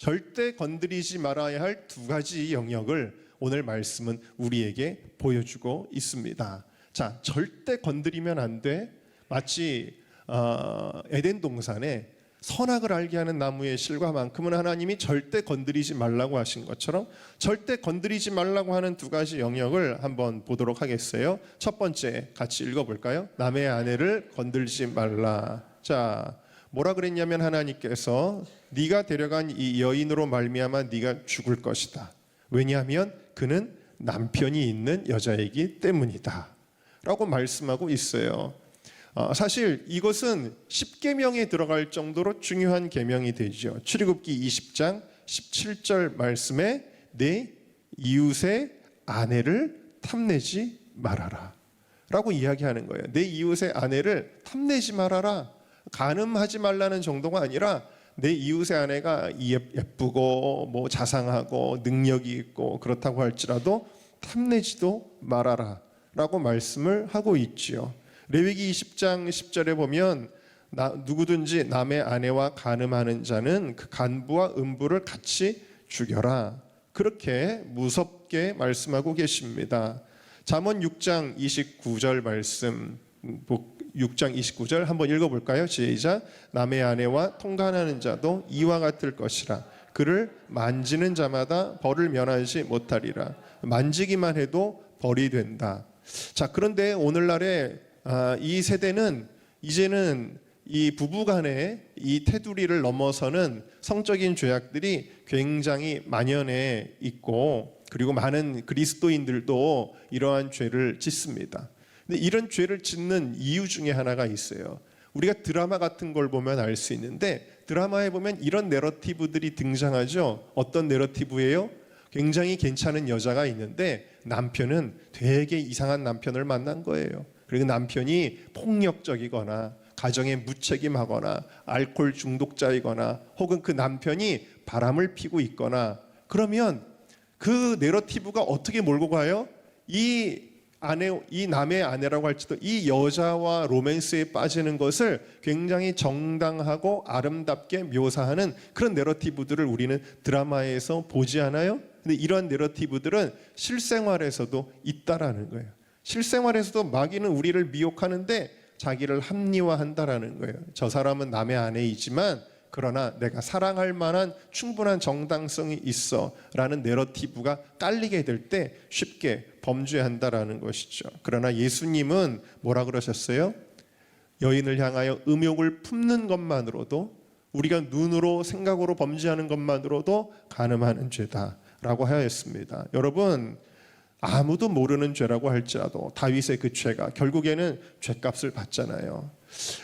절대 건드리지 말아야 할 두 가지 영역을 오늘 말씀은 우리에게 보여주고 있습니다. 자, 절대 건드리면 안 돼. 마치 에덴 동산에 선악을 알게 하는 나무의 실과만큼은 하나님이 절대 건드리지 말라고 하신 것처럼 절대 건드리지 말라고 하는 두 가지 영역을 한번 보도록 하겠어요. 첫 번째 같이 읽어볼까요? 남의 아내를 건들지 말라. 자, 뭐라 그랬냐면 하나님께서 네가 데려간 이 여인으로 말미암아 네가 죽을 것이다. 왜냐하면 그는 남편이 있는 여자이기 때문이다 라고 말씀하고 있어요. 사실 이것은 10계명에 들어갈 정도로 중요한 계명이 되죠. 출애굽기 20장 17절 말씀에 내 이웃의 아내를 탐내지 말아라 라고 이야기하는 거예요. 내 이웃의 아내를 탐내지 말아라. 간음하지 말라는 정도가 아니라 내 이웃의 아내가 예쁘고 뭐 자상하고 능력이 있고 그렇다고 할지라도 탐내지도 말아라 라고 말씀을 하고 있지요. 레위기 20장 10절에 보면 누구든지 남의 아내와 간음하는 자는 그 간부와 음부를 같이 죽여라. 그렇게 무섭게 말씀하고 계십니다. 잠언 6장 29절 말씀 6장 29절 한번 읽어볼까요? 시작. 남의 아내와 통간하는 자도 이와 같을 것이라. 그를 만지는 자마다 벌을 면하지 못하리라. 만지기만 해도 벌이 된다. 자, 그런데 오늘날에 이 세대는 이제는 이 부부간의 이 테두리를 넘어서는 성적인 죄악들이 굉장히 만연해 있고 그리고 많은 그리스도인들도 이러한 죄를 짓습니다. 근데 이런 죄를 짓는 이유 중에 하나가 있어요. 우리가 드라마 같은 걸 보면 알 수 있는데 드라마에 보면 이런 내러티브들이 등장하죠. 어떤 내러티브예요? 굉장히 괜찮은 여자가 있는데 남편은 되게 이상한 남편을 만난 거예요. 그리고 남편이 폭력적이거나 가정에 무책임하거나 알코올 중독자이거나 혹은 그 남편이 바람을 피고 있거나 그러면 그 내러티브가 어떻게 몰고 가요? 이 남의 아내라고 할지도 이 여자와 로맨스에 빠지는 것을 굉장히 정당하고 아름답게 묘사하는 그런 내러티브들을 우리는 드라마에서 보지 않아요? 근데 이런 내러티브들은 실생활에서도 있다라는 거예요. 실생활에서도 마귀는 우리를 미혹하는데 자기를 합리화한다라는 거예요. 저 사람은 남의 아내이지만 그러나 내가 사랑할 만한 충분한 정당성이 있어 라는 내러티브가 깔리게 될 때 쉽게 범죄한다라는 것이죠. 그러나 예수님은 뭐라 그러셨어요? 여인을 향하여 음욕을 품는 것만으로도 우리가 눈으로 생각으로 범죄하는 것만으로도 간음하는 죄다 라고 하였습니다. 여러분, 아무도 모르는 죄라고 할지라도 다윗의 그 죄가 결국에는 죄값을 받잖아요.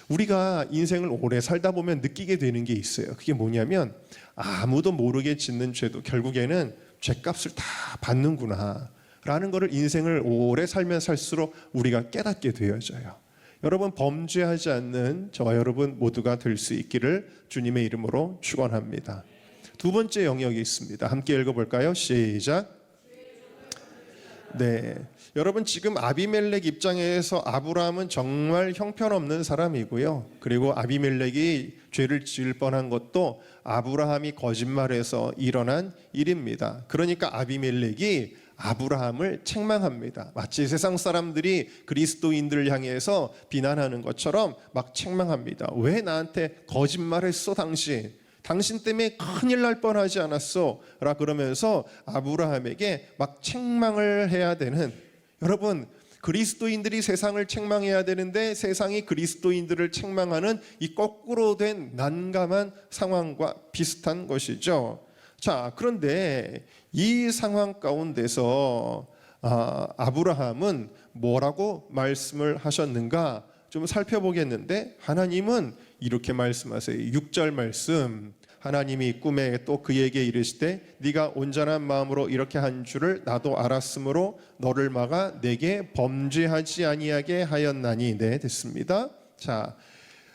우리가 인생을 오래 살다 보면 느끼게 되는 게 있어요. 그게 뭐냐면 아무도 모르게 짓는 죄도 결국에는 죄값을 다 받는구나 라는 것을 인생을 오래 살면 살수록 우리가 깨닫게 되어져요. 여러분, 범죄하지 않는 저와 여러분 모두가 될 수 있기를 주님의 이름으로 축원합니다. 두 번째 영역이 있습니다. 함께 읽어볼까요? 시작. 네, 여러분 지금 아비멜렉 입장에서 아브라함은 정말 형편없는 사람이고요. 그리고 아비멜렉이 죄를 지을 뻔한 것도 아브라함이 거짓말해서 일어난 일입니다. 그러니까 아비멜렉이 아브라함을 책망합니다. 마치 세상 사람들이 그리스도인들을 향해서 비난하는 것처럼 막 책망합니다. 왜 나한테 거짓말했어 당신 때문에 큰일 날 뻔하지 않았어? 라 그러면서 아브라함에게 막 책망을 해야 되는, 여러분 그리스도인들이 세상을 책망해야 되는데 세상이 그리스도인들을 책망하는 이 거꾸로 된 난감한 상황과 비슷한 것이죠. 자, 그런데 이 상황 가운데서 아브라함은 뭐라고 말씀을 하셨는가 좀 살펴보겠는데, 하나님은 이렇게 말씀하세요. 6절 말씀, 하나님이 꿈에 또 그에게 이르시되 네가 온전한 마음으로 이렇게 한 줄을 나도 알았으므로 너를 막아 내게 범죄하지 아니하게 하였나니. 네, 됐습니다. 자,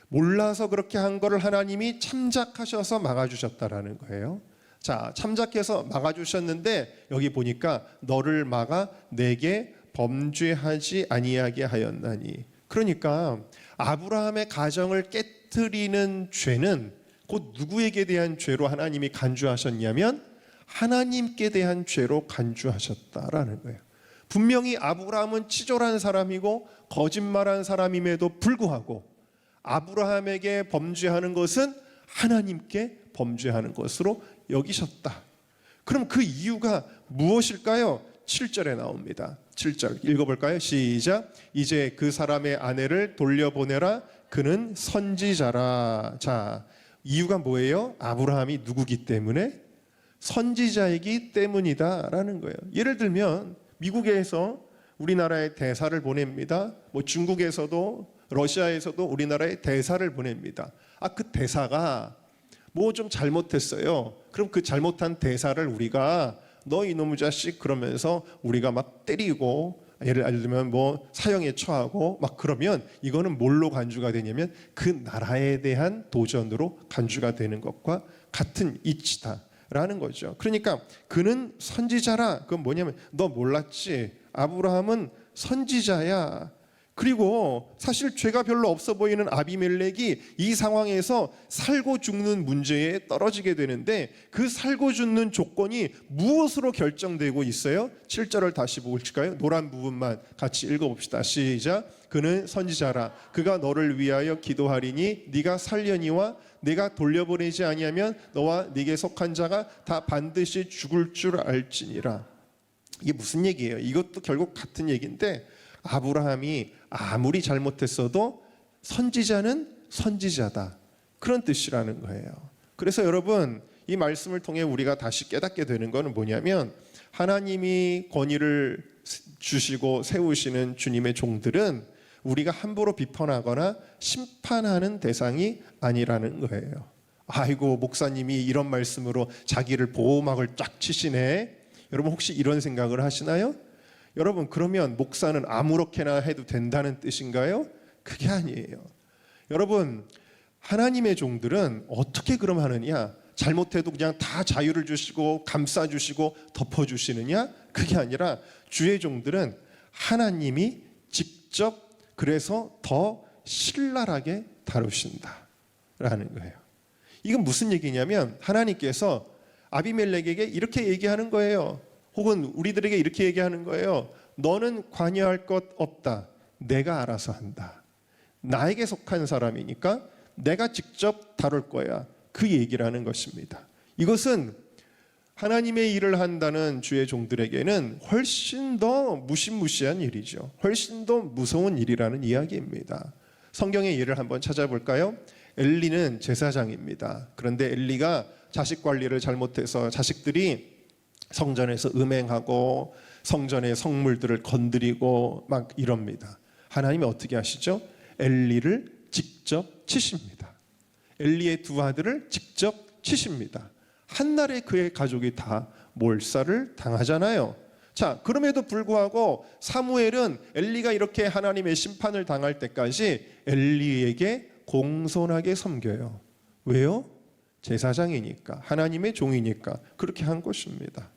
몰라서 그렇게 한 거를 하나님이 참작하셔서 막아주셨다라는 거예요. 자, 참작해서 막아주셨는데 여기 보니까 너를 막아 내게 범죄하지 아니하게 하였나니. 그러니까 아브라함의 가정을 깨뜨리는 죄는 곧 누구에게 대한 죄로 하나님이 간주하셨냐면 하나님께 대한 죄로 간주하셨다라는 거예요. 분명히 아브라함은 치졸한 사람이고 거짓말한 사람임에도 불구하고 아브라함에게 범죄하는 것은 하나님께 범죄하는 것으로 여기셨다. 그럼 그 이유가 무엇일까요? 7절에 나옵니다. 7절 읽어볼까요? 시작. 이제 그 사람의 아내를 돌려보내라. 그는 선지자라. 자, 이유가 뭐예요? 아브라함이 누구기 때문에? 선지자이기 때문이다라는 거예요. 예를 들면 미국에서 우리나라에 대사를 보냅니다. 뭐 중국에서도 러시아에서도 우리나라에 대사를 보냅니다. 그 대사가 뭐 좀 잘못했어요. 그럼 그 잘못한 대사를 우리가 너 이놈의 자식 그러면서 우리가 막 때리고 예를 들면 뭐 사형에 처하고 막 그러면 이거는 뭘로 간주가 되냐면 그 나라에 대한 도전으로 간주가 되는 것과 같은 이치다라는 거죠. 그러니까 그는 선지자라. 그건 뭐냐면 너 몰랐지? 아브라함은 선지자야. 그리고 사실 죄가 별로 없어 보이는 아비멜렉이 이 상황에서 살고 죽는 문제에 떨어지게 되는데 그 살고 죽는 조건이 무엇으로 결정되고 있어요? 7절을 다시 보실까요? 노란 부분만 같이 읽어봅시다. 시작. 그는 선지자라. 그가 너를 위하여 기도하리니 네가 살려니와 내가 돌려보내지 아니하면 너와 네게 속한 자가 다 반드시 죽을 줄 알지니라. 이게 무슨 얘기예요? 이것도 결국 같은 얘기인데 아브라함이 아무리 잘못했어도 선지자는 선지자다. 그런 뜻이라는 거예요. 그래서 여러분 이 말씀을 통해 우리가 다시 깨닫게 되는 것은 뭐냐면 하나님이 권위를 주시고 세우시는 주님의 종들은 우리가 함부로 비판하거나 심판하는 대상이 아니라는 거예요. 아이고 목사님이 이런 말씀으로 자기를 보호막을 쫙 치시네. 여러분 혹시 이런 생각을 하시나요? 여러분 그러면 목사는 아무렇게나 해도 된다는 뜻인가요? 그게 아니에요. 여러분 하나님의 종들은 어떻게 그럼 하느냐? 잘못해도 그냥 다 자유를 주시고 감싸주시고 덮어주시느냐? 그게 아니라 주의 종들은 하나님이 직접 그래서 더 신랄하게 다루신다라는 거예요. 이건 무슨 얘기냐면 하나님께서 아비멜렉에게 이렇게 얘기하는 거예요. 혹은 우리들에게 이렇게 얘기하는 거예요. 너는 관여할 것 없다. 내가 알아서 한다. 나에게 속한 사람이니까 내가 직접 다룰 거야. 그 얘기를 하는 것입니다. 이것은 하나님의 일을 한다는 주의 종들에게는 훨씬 더 무시무시한 일이죠. 훨씬 더 무서운 일이라는 이야기입니다. 성경의 예를 한번 찾아볼까요? 엘리는 제사장입니다. 그런데 엘리가 자식 관리를 잘못해서 자식들이 성전에서 음행하고 성전의 성물들을 건드리고 막 이럽니다. 하나님이 어떻게 하시죠? 엘리를 직접 치십니다. 엘리의 두 아들을 직접 치십니다. 한날에 그의 가족이 다 몰살을 당하잖아요. 자, 그럼에도 불구하고 사무엘은 엘리가 이렇게 하나님의 심판을 당할 때까지 엘리에게 공손하게 섬겨요. 왜요? 제사장이니까, 하나님의 종이니까 그렇게 한 것입니다.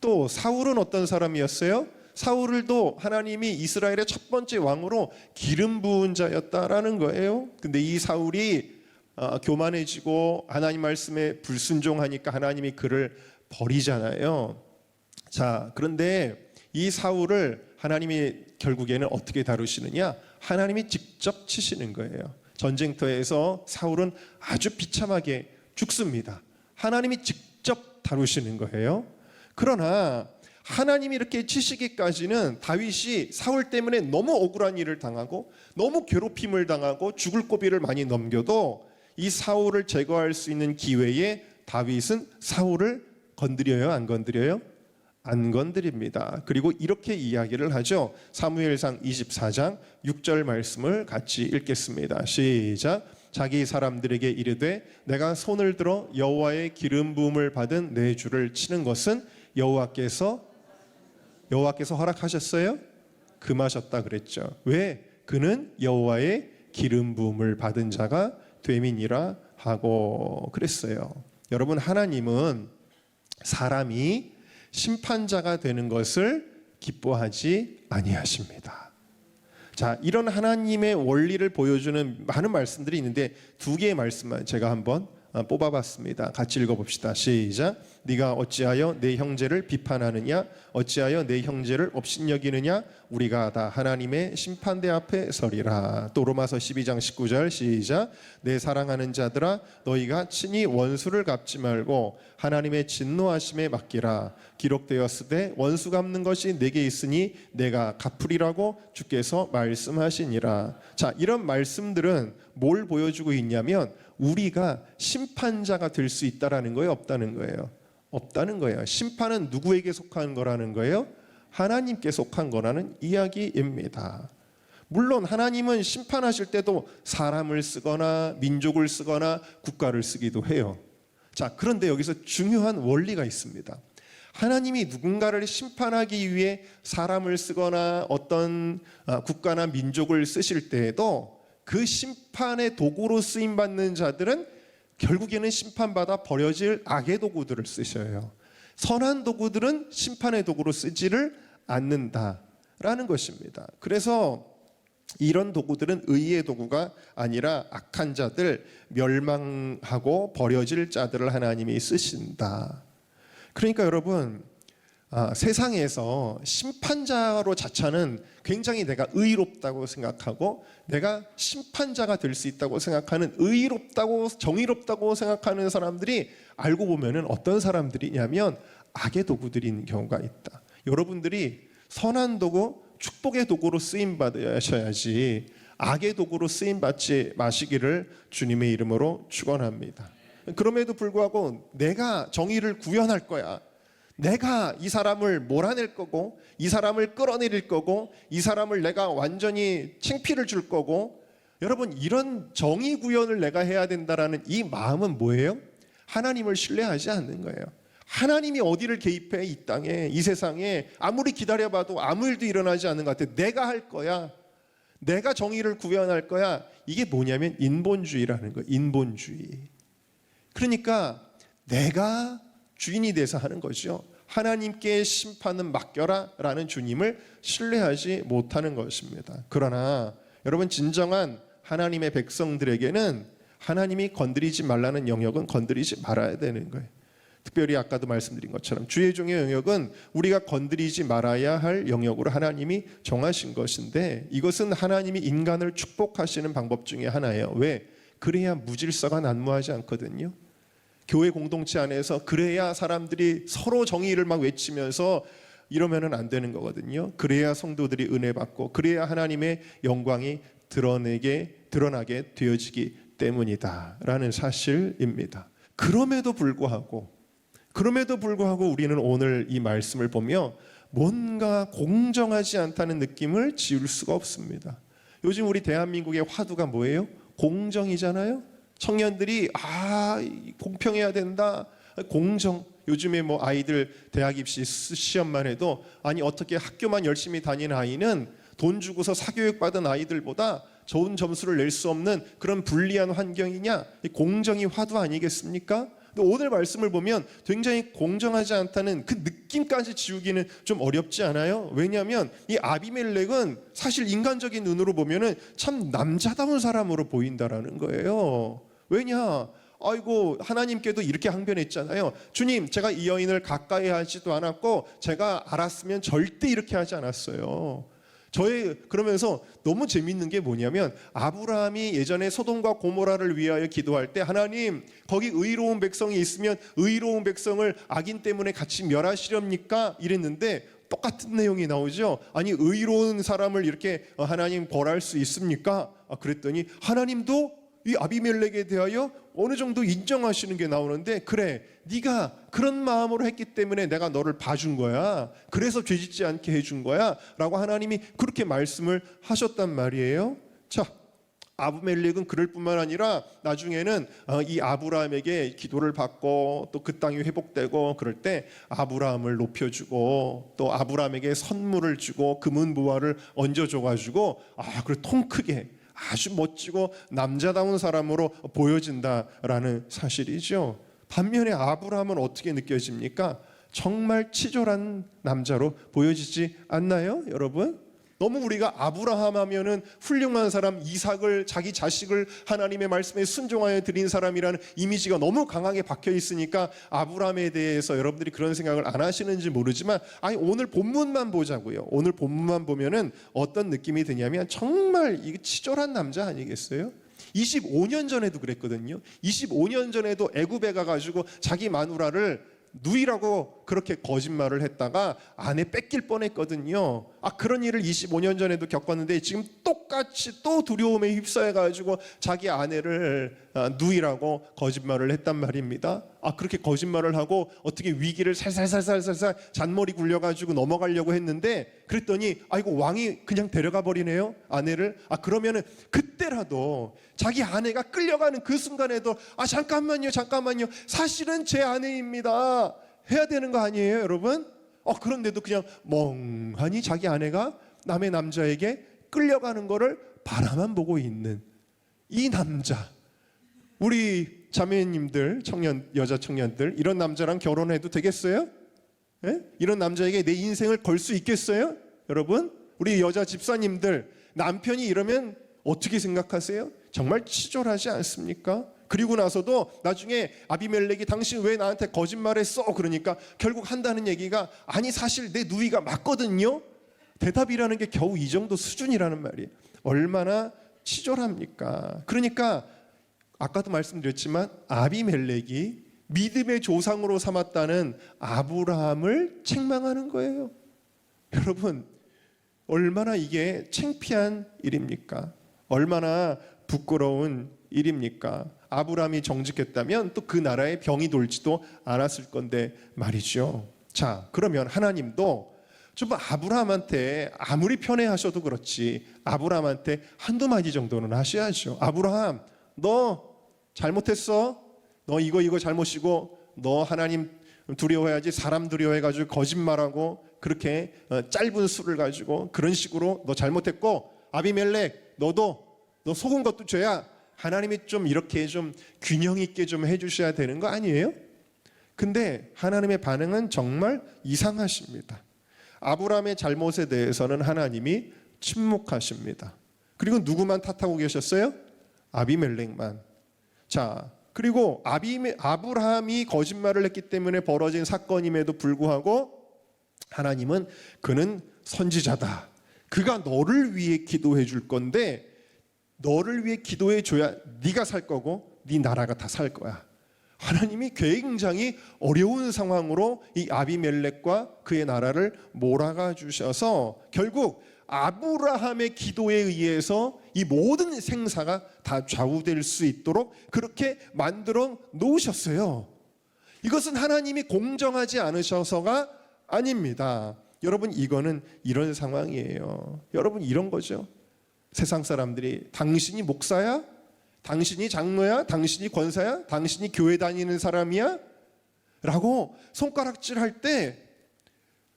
또 사울은 어떤 사람이었어요? 사울도 하나님이 이스라엘의 첫 번째 왕으로 기름 부은 자였다라는 거예요. 근데 이 사울이 교만해지고 하나님 말씀에 불순종하니까 하나님이 그를 버리잖아요. 자, 그런데 이 사울을 하나님이 결국에는 어떻게 다루시느냐? 하나님이 직접 치시는 거예요. 전쟁터에서 사울은 아주 비참하게 죽습니다. 하나님이 직접 다루시는 거예요. 그러나 하나님이 이렇게 치시기까지는 다윗이 사울 때문에 너무 억울한 일을 당하고 너무 괴롭힘을 당하고 죽을 고비를 많이 넘겨도 이 사울을 제거할 수 있는 기회에 다윗은 사울을 건드려요? 안 건드려요? 안 건드립니다. 그리고 이렇게 이야기를 하죠. 사무엘상 24장 6절 말씀을 같이 읽겠습니다. 시작. 자기 사람들에게 이르되 내가 손을 들어 여호와의 기름 부음을 받은 내 주를 치는 것은 여호와께서 허락하셨어요? 금하셨다 그랬죠. 왜? 그는 여호와의 기름 부음을 받은 자가 됨이니라 하고 그랬어요. 여러분 하나님은 사람이 심판자가 되는 것을 기뻐하지 아니하십니다. 자, 이런 하나님의 원리를 보여주는 많은 말씀들이 있는데 두 개의 말씀만 제가 한번 뽑아봤습니다. 같이 읽어봅시다. 시작. 네가 어찌하여 내 형제를 비판하느냐? 어찌하여 내 형제를 업신여기느냐? 우리가 다 하나님의 심판대 앞에 서리라. 또 로마서 12장 19절 시작. 내 사랑하는 자들아 너희가 친히 원수를 갚지 말고 하나님의 진노하심에 맡기라. 기록되었으되 원수 갚는 것이 내게 있으니 내가 갚으리라고 주께서 말씀하시니라. 자, 이런 말씀들은 뭘 보여주고 있냐면 우리가 심판자가 될 수 있다라는 거예요, 없다는 거예요? 없다는 거예요. 심판은 누구에게 속한 거라는 거예요? 하나님께 속한 거라는 이야기입니다. 물론 하나님은 심판하실 때도 사람을 쓰거나 민족을 쓰거나 국가를 쓰기도 해요. 자, 그런데 여기서 중요한 원리가 있습니다. 하나님이 누군가를 심판하기 위해 사람을 쓰거나 어떤 국가나 민족을 쓰실 때에도 그 심판의 도구로 쓰임받는 자들은 결국에는 심판받아 버려질 악의 도구들을 쓰셔요. 선한 도구들은 심판의 도구로 쓰지를 않는다라는 것입니다. 그래서 이런 도구들은 의의 도구가 아니라 악한 자들, 멸망하고 버려질 자들을 하나님이 쓰신다. 그러니까 여러분, 세상에서 심판자로 자처는 굉장히 내가 의롭다고 생각하고 내가 심판자가 될 수 있다고 생각하는 의롭다고 정의롭다고 생각하는 사람들이 알고 보면은 어떤 사람들이냐면 악의 도구들인 경우가 있다. 여러분들이 선한 도구, 축복의 도구로 쓰임 받으셔야지 악의 도구로 쓰임 받지 마시기를 주님의 이름으로 축원합니다. 그럼에도 불구하고 내가 정의를 구현할 거야. 내가 이 사람을 몰아낼 거고 이 사람을 끌어내릴 거고 이 사람을 내가 완전히 창피를 줄 거고, 여러분 이런 정의 구현을 내가 해야 된다라는 이 마음은 뭐예요? 하나님을 신뢰하지 않는 거예요. 하나님이 어디를 개입해? 이 땅에, 이 세상에 아무리 기다려봐도 아무 일도 일어나지 않는 것 같아. 내가 할 거야. 내가 정의를 구현할 거야. 이게 뭐냐면 인본주의라는 거예요. 인본주의. 그러니까 내가 주인이 돼서 하는 거죠. 하나님께 심판은 맡겨라 라는 주님을 신뢰하지 못하는 것입니다. 그러나 여러분, 진정한 하나님의 백성들에게는 하나님이 건드리지 말라는 영역은 건드리지 말아야 되는 거예요. 특별히 아까도 말씀드린 것처럼 주의 종의 영역은 우리가 건드리지 말아야 할 영역으로 하나님이 정하신 것인데, 이것은 하나님이 인간을 축복하시는 방법 중에 하나예요. 왜? 그래야 무질서가 난무하지 않거든요. 교회 공동체 안에서 그래야 사람들이 서로 정의를 막 외치면서 이러면은 안 되는 거거든요. 그래야 성도들이 은혜 받고 그래야 하나님의 영광이 드러나게 되어지기 때문이다라는 사실입니다. 그럼에도 불구하고 우리는 오늘 이 말씀을 보며 뭔가 공정하지 않다는 느낌을 지울 수가 없습니다. 요즘 우리 대한민국의 화두가 뭐예요? 공정이잖아요. 청년들이 공평해야 된다. 공정. 요즘에 뭐 아이들 대학 입시 시험만 해도 아니 어떻게 학교만 열심히 다니는 아이는 돈 주고서 사교육 받은 아이들보다 좋은 점수를 낼 수 없는 그런 불리한 환경이냐? 공정이 화두 아니겠습니까? 근데 오늘 말씀을 보면 굉장히 공정하지 않다는 그 느낌까지 지우기는 좀 어렵지 않아요? 왜냐하면 이 아비멜렉은 사실 인간적인 눈으로 보면은 참 남자다운 사람으로 보인다라는 거예요. 왜냐? 아이고, 하나님께도 이렇게 항변했잖아요. 주님, 제가 이 여인을 가까이 하지도 않았고 제가 알았으면 절대 이렇게 하지 않았어요. 그러면서 너무 재밌는 게 뭐냐면, 아브라함이 예전에 소돔과 고모라를 위하여 기도할 때 하나님, 거기 의로운 백성이 있으면 의로운 백성을 악인 때문에 같이 멸하시렵니까? 이랬는데 똑같은 내용이 나오죠. 아니, 의로운 사람을 이렇게 하나님 벌할 수 있습니까? 그랬더니 하나님도 이 아비멜렉에 대하여 어느 정도 인정하시는 게 나오는데, 그래, 네가 그런 마음으로 했기 때문에 내가 너를 봐준 거야. 그래서 죄짓지 않게 해준 거야 라고 하나님이 그렇게 말씀을 하셨단 말이에요. 자, 아비멜렉은 그럴 뿐만 아니라 나중에는 이 아브라함에게 기도를 받고 또 그 땅이 회복되고 그럴 때 아브라함을 높여주고 또 아브라함에게 선물을 주고 금은 보화를 얹어줘가지고 그래 통 크게 아주 멋지고 남자다운 사람으로 보여진다라는 사실이죠. 반면에 아브라함은 어떻게 느껴집니까? 정말 치졸한 남자로 보여지지 않나요, 여러분? 너무 우리가 아브라함 하면은 훌륭한 사람, 이삭을, 자기 자식을 하나님의 말씀에 순종하여 드린 사람이라는 이미지가 너무 강하게 박혀 있으니까 아브라함에 대해서 여러분들이 그런 생각을 안 하시는지 모르지만, 아니 오늘 본문만 보자고요. 오늘 본문만 보면은 어떤 느낌이 드냐면 정말 이게 치졸한 남자 아니겠어요? 25년 전에도 그랬거든요. 25년 전에도 애굽에 가가지고 자기 마누라를 누이라고 그렇게 거짓말을 했다가 아내 뺏길 뻔했거든요. 그런 일을 25년 전에도 겪었는데 지금 똑같이 또 두려움에 휩싸여가지고 자기 아내를 누이라고 거짓말을 했단 말입니다. 그렇게 거짓말을 하고 어떻게 위기를 살살살살살살 잔머리 굴려가지고 넘어가려고 했는데, 그랬더니 이거 왕이 그냥 데려가 버리네요, 아내를. 그러면은 그때라도 자기 아내가 끌려가는 그 순간에도 잠깐만요 사실은 제 아내입니다 해야 되는 거 아니에요, 여러분? 그런데도 그냥 멍하니 자기 아내가 남의 남자에게 끌려가는 거를 바라만 보고 있는 이 남자. 우리 자매님들, 여자 청년들, 이런 남자랑 결혼해도 되겠어요? 예? 이런 남자에게 내 인생을 걸 수 있겠어요? 여러분, 우리 여자 집사님들, 남편이 이러면 어떻게 생각하세요? 정말 치졸하지 않습니까? 그리고 나서도 나중에 아비멜렉이 당신 왜 나한테 거짓말했어? 그러니까 결국 한다는 얘기가, 아니 사실 내 누이가 맞거든요. 대답이라는 게 겨우 이 정도 수준이라는 말이에요. 얼마나 치졸합니까? 그러니까 아까도 말씀드렸지만 아비멜렉이 믿음의 조상으로 삼았다는 아브라함을 책망하는 거예요. 여러분, 얼마나 이게 창피한 일입니까? 얼마나 부끄러운 일입니까? 아브라함이 정직했다면 또 그 나라에 병이 돌지도 않았을 건데 말이죠. 자, 그러면 하나님도 좀 아브라함한테 아무리 편애하셔도 그렇지 아브라함한테 한두 마디 정도는 하셔야죠. 아브라함, 너 잘못했어. 너 이거 잘못이고, 너 하나님 두려워해야지 사람 두려워해가지고 거짓말하고 그렇게 짧은 수를 가지고 그런 식으로 너 잘못했고, 아비멜렉 너 속은 것도 죄야. 하나님이 좀 이렇게 좀 균형 있게 좀 해주셔야 되는 거 아니에요? 근데 하나님의 반응은 정말 이상하십니다. 아브라함의 잘못에 대해서는 하나님이 침묵하십니다. 그리고 누구만 탓하고 계셨어요? 아비멜렉만. 자, 그리고 아브라함이 거짓말을 했기 때문에 벌어진 사건임에도 불구하고 하나님은 그는 선지자다. 그가 너를 위해 기도해 줄 건데 너를 위해 기도해 줘야 네가 살 거고 네 나라가 다 살 거야. 하나님이 굉장히 어려운 상황으로 이 아비멜렉과 그의 나라를 몰아가 주셔서 결국 아브라함의 기도에 의해서 이 모든 생사가 다 좌우될 수 있도록 그렇게 만들어 놓으셨어요. 이것은 하나님이 공정하지 않으셔서가 아닙니다. 여러분, 이거는 이런 상황이에요. 여러분, 이런 거죠. 세상 사람들이 당신이 목사야? 당신이 장로야? 당신이 권사야? 당신이 교회 다니는 사람이야? 라고 손가락질 할 때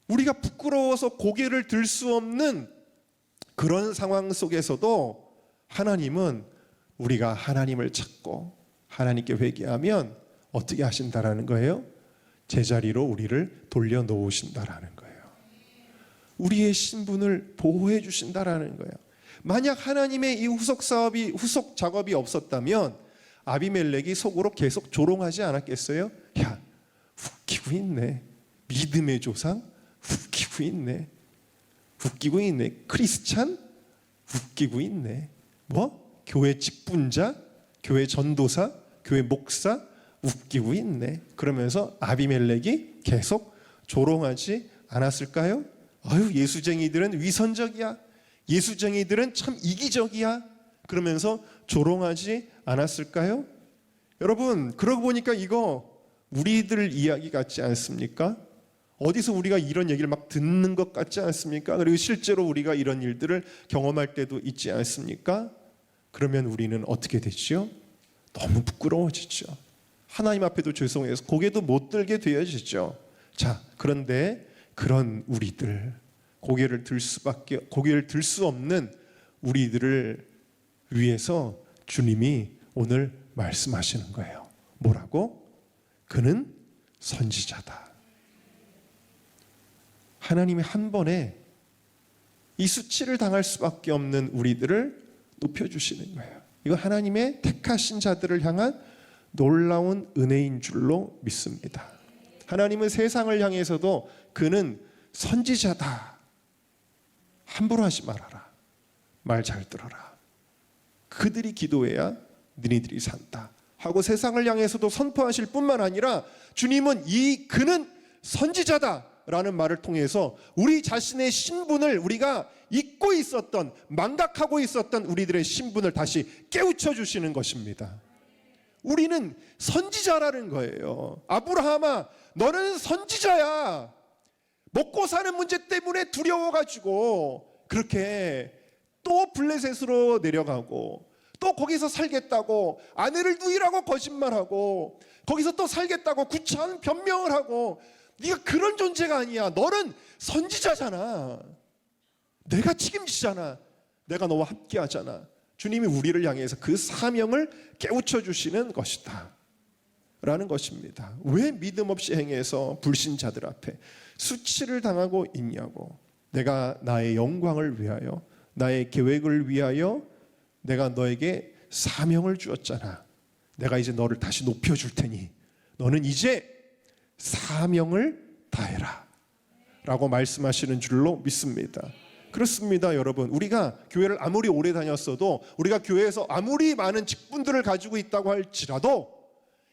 우리가 부끄러워서 고개를 들 수 없는 그런 상황 속에서도 하나님은 우리가 하나님을 찾고 하나님께 회개하면 어떻게 하신다라는 거예요? 제자리로 우리를 돌려놓으신다라는 거예요. 우리의 신분을 보호해 주신다라는 거예요. 만약 하나님의 이 후속 작업이 없었다면 아비멜렉이 속으로 계속 조롱하지 않았겠어요? 야, 웃기고 있네. 믿음의 조상? 웃기고 있네. 웃기고 있네. 크리스찬? 웃기고 있네. 뭐? 교회 직분자? 교회 전도사? 교회 목사? 웃기고 있네. 그러면서 아비멜렉이 계속 조롱하지 않았을까요? 아유, 예수쟁이들은 위선적이야. 예수쟁이들은 참 이기적이야. 그러면서 조롱하지 않았을까요? 여러분, 그러고 보니까 이거 우리들 이야기 같지 않습니까? 어디서 우리가 이런 얘기를 막 듣는 것 같지 않습니까? 그리고 실제로 우리가 이런 일들을 경험할 때도 있지 않습니까? 그러면 우리는 어떻게 되죠? 너무 부끄러워지죠. 하나님 앞에도 죄송해서 고개도 못 들게 되어지죠. 자, 그런데 그런 우리들, 고개를 들 수 없는 우리들을 위해서 주님이 오늘 말씀하시는 거예요. 뭐라고? 그는 선지자다. 하나님이 한 번에 이 수치를 당할 수밖에 없는 우리들을 높여주시는 거예요. 이거 하나님의 택하신 자들을 향한 놀라운 은혜인 줄로 믿습니다. 하나님은 세상을 향해서도 그는 선지자다, 함부로 하지 말아라, 말 잘 들어라, 그들이 기도해야 너희들이 산다 하고 세상을 향해서도 선포하실 뿐만 아니라 주님은 그는 선지자다 라는 말을 통해서 우리 자신의 신분을, 우리가 잊고 있었던, 망각하고 있었던 우리들의 신분을 다시 깨우쳐 주시는 것입니다. 우리는 선지자라는 거예요. 아브라함아, 너는 선지자야. 먹고 사는 문제 때문에 두려워가지고 그렇게 또 블레셋으로 내려가고 또 거기서 살겠다고 아내를 누이라고 거짓말하고 거기서 또 살겠다고 구차한 변명을 하고, 네가 그런 존재가 아니야. 너는 선지자잖아. 내가 책임지잖아. 내가 너와 함께 하잖아. 주님이 우리를 향해서 그 사명을 깨우쳐 주시는 것이다 라는 것입니다. 왜 믿음 없이 행해서 불신자들 앞에 수치를 당하고 있냐고. 내가 나의 영광을 위하여, 나의 계획을 위하여 내가 너에게 사명을 주었잖아. 내가 이제 너를 다시 높여줄 테니 너는 이제 사명을 다해라 라고 말씀하시는 줄로 믿습니다. 그렇습니다, 여러분. 우리가 교회를 아무리 오래 다녔어도, 우리가 교회에서 아무리 많은 직분들을 가지고 있다고 할지라도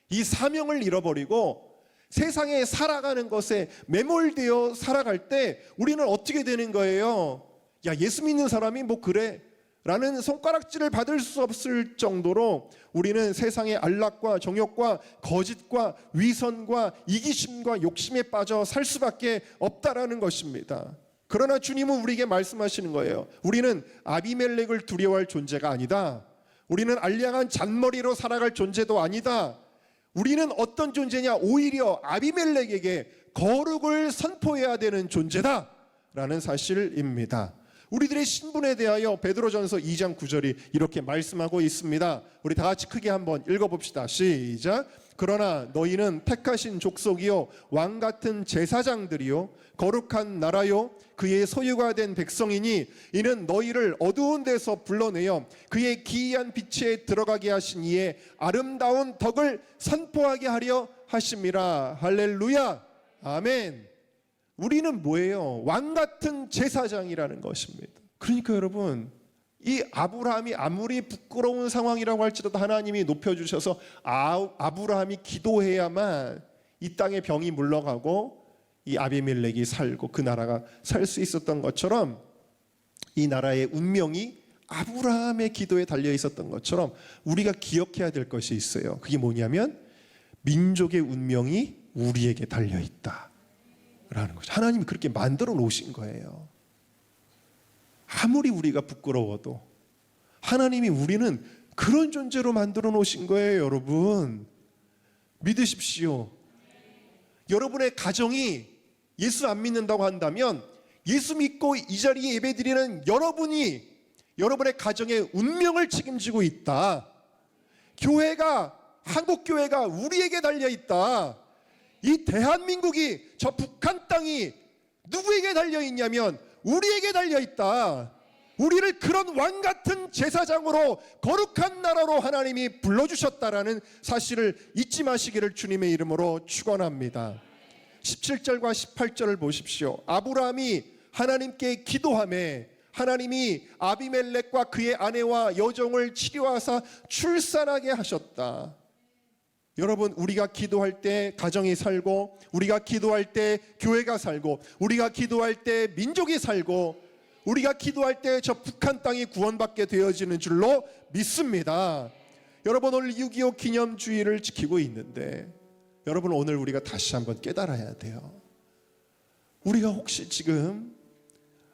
이 사명을 잃어버리고 세상에 살아가는 것에 매몰되어 살아갈 때 우리는 어떻게 되는 거예요? 야, 예수 믿는 사람이 뭐 그래? 라는 손가락질을 받을 수 없을 정도로 우리는 세상의 안락과 정욕과 거짓과 위선과 이기심과 욕심에 빠져 살 수밖에 없다라는 것입니다. 그러나 주님은 우리에게 말씀하시는 거예요. 우리는 아비멜렉을 두려워할 존재가 아니다. 우리는 알량한 잔머리로 살아갈 존재도 아니다. 우리는 어떤 존재냐? 오히려 아비멜렉에게 거룩을 선포해야 되는 존재다 라는 사실입니다. 우리들의 신분에 대하여 베드로전서 2장 9절이 이렇게 말씀하고 있습니다. 우리 다 같이 크게 한번 읽어봅시다. 시작. 그러나 너희는 택하신 족속이요 왕같은 제사장들이요 거룩한 나라요 그의 소유가 된 백성이니 이는 너희를 어두운 데서 불러내어 그의 기이한 빛에 들어가게 하신 이의 아름다운 덕을 선포하게 하려 하심이라. 할렐루야. 아멘. 우리는 뭐예요? 왕같은 제사장이라는 것입니다. 그러니까 여러분, 이 아브라함이 아무리 부끄러운 상황이라고 할지라도 하나님이 높여주셔서 아브라함이 기도해야만 이 땅에 병이 물러가고 이 아비멜렉이 살고 그 나라가 살 수 있었던 것처럼, 이 나라의 운명이 아브라함의 기도에 달려 있었던 것처럼 우리가 기억해야 될 것이 있어요. 그게 뭐냐면 민족의 운명이 우리에게 달려 있다 라는 거죠. 하나님이 그렇게 만들어 놓으신 거예요. 아무리 우리가 부끄러워도 하나님이 우리는 그런 존재로 만들어 놓으신 거예요. 여러분 믿으십시오. 여러분의 가정이 예수 안 믿는다고 한다면 예수 믿고 이 자리에 예배드리는 여러분이 여러분의 가정의 운명을 책임지고 있다. 교회가, 한국교회가 우리에게 달려 있다. 이 대한민국이, 저 북한 땅이 누구에게 달려 있냐면 우리에게 달려 있다. 우리를 그런 왕같은 제사장으로 거룩한 나라로 하나님이 불러주셨다라는 사실을 잊지 마시기를 주님의 이름으로 축원합니다. 17절과 18절을 보십시오. 아브라함이 하나님께 기도하며 하나님이 아비멜렉과 그의 아내와 여종을 치료하사 출산하게 하셨다. 여러분, 우리가 기도할 때 가정이 살고, 우리가 기도할 때 교회가 살고, 우리가 기도할 때 민족이 살고, 우리가 기도할 때 저 북한 땅이 구원받게 되어지는 줄로 믿습니다. 여러분, 오늘 6.25 기념주의를 지키고 있는데 여러분, 오늘 우리가 다시 한번 깨달아야 돼요. 우리가 혹시 지금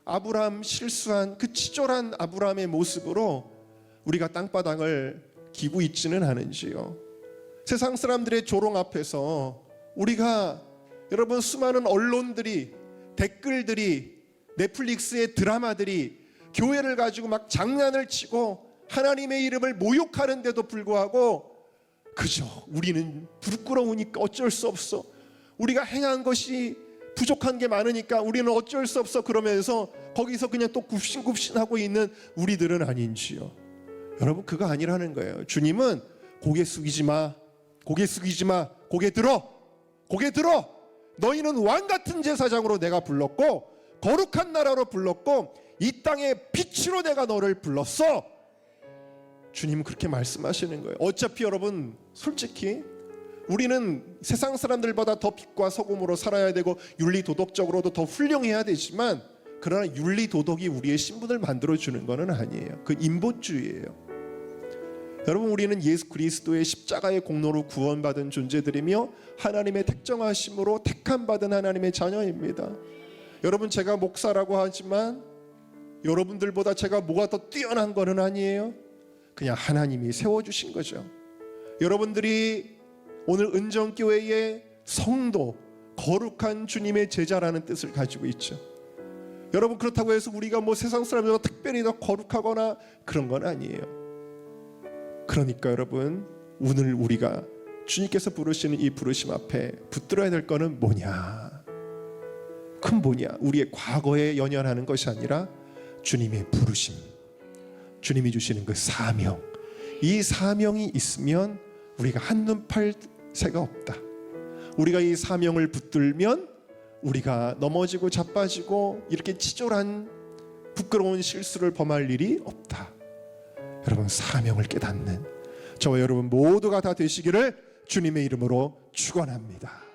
아브라함 실수한 그 치졸한 아브라함의 모습으로 우리가 땅바닥을 기고 있지는 않은지요? 세상 사람들의 조롱 앞에서 우리가, 여러분, 수많은 언론들이, 댓글들이, 넷플릭스의 드라마들이 교회를 가지고 막 장난을 치고 하나님의 이름을 모욕하는데도 불구하고 그저 우리는 부끄러우니까 어쩔 수 없어, 우리가 행한 것이 부족한 게 많으니까 우리는 어쩔 수 없어 그러면서 거기서 그냥 또 굽신굽신하고 있는 우리들은 아닌지요. 여러분, 그거 아니라는 거예요. 주님은 고개 숙이지 마, 고개 숙이지 마, 고개 들어, 고개 들어. 너희는 왕같은 제사장으로 내가 불렀고 거룩한 나라로 불렀고 이 땅의 빛으로 내가 너를 불렀어. 주님은 그렇게 말씀하시는 거예요. 어차피 여러분, 솔직히 우리는 세상 사람들보다 더 빛과 소금으로 살아야 되고 윤리도덕적으로도 더 훌륭해야 되지만, 그러나 윤리도덕이 우리의 신분을 만들어주는 것은 아니에요. 그 인본주의예요. 여러분, 우리는 예수 그리스도의 십자가의 공로로 구원받은 존재들이며 하나님의 택정하심으로 택함받은 하나님의 자녀입니다. 여러분, 제가 목사라고 하지만 여러분들보다 제가 뭐가 더 뛰어난 것은 아니에요. 그냥 하나님이 세워주신 거죠. 여러분들이 오늘 은정교회의 성도, 거룩한 주님의 제자라는 뜻을 가지고 있죠. 여러분, 그렇다고 해서 우리가 뭐 세상 사람들보다 특별히 더 거룩하거나 그런 건 아니에요. 그러니까 여러분, 오늘 우리가 주님께서 부르시는 이 부르심 앞에 붙들어야 될 거는 뭐냐? 그건 뭐냐? 우리의 과거에 연연하는 것이 아니라 주님의 부르심, 주님이 주시는 그 사명. 이 사명이 있으면 우리가 한눈 팔 새가 없다. 우리가 이 사명을 붙들면 우리가 넘어지고 자빠지고 이렇게 치졸한 부끄러운 실수를 범할 일이 없다. 여러분, 사명을 깨닫는 저와 여러분 모두가 다 되시기를 주님의 이름으로 축원합니다.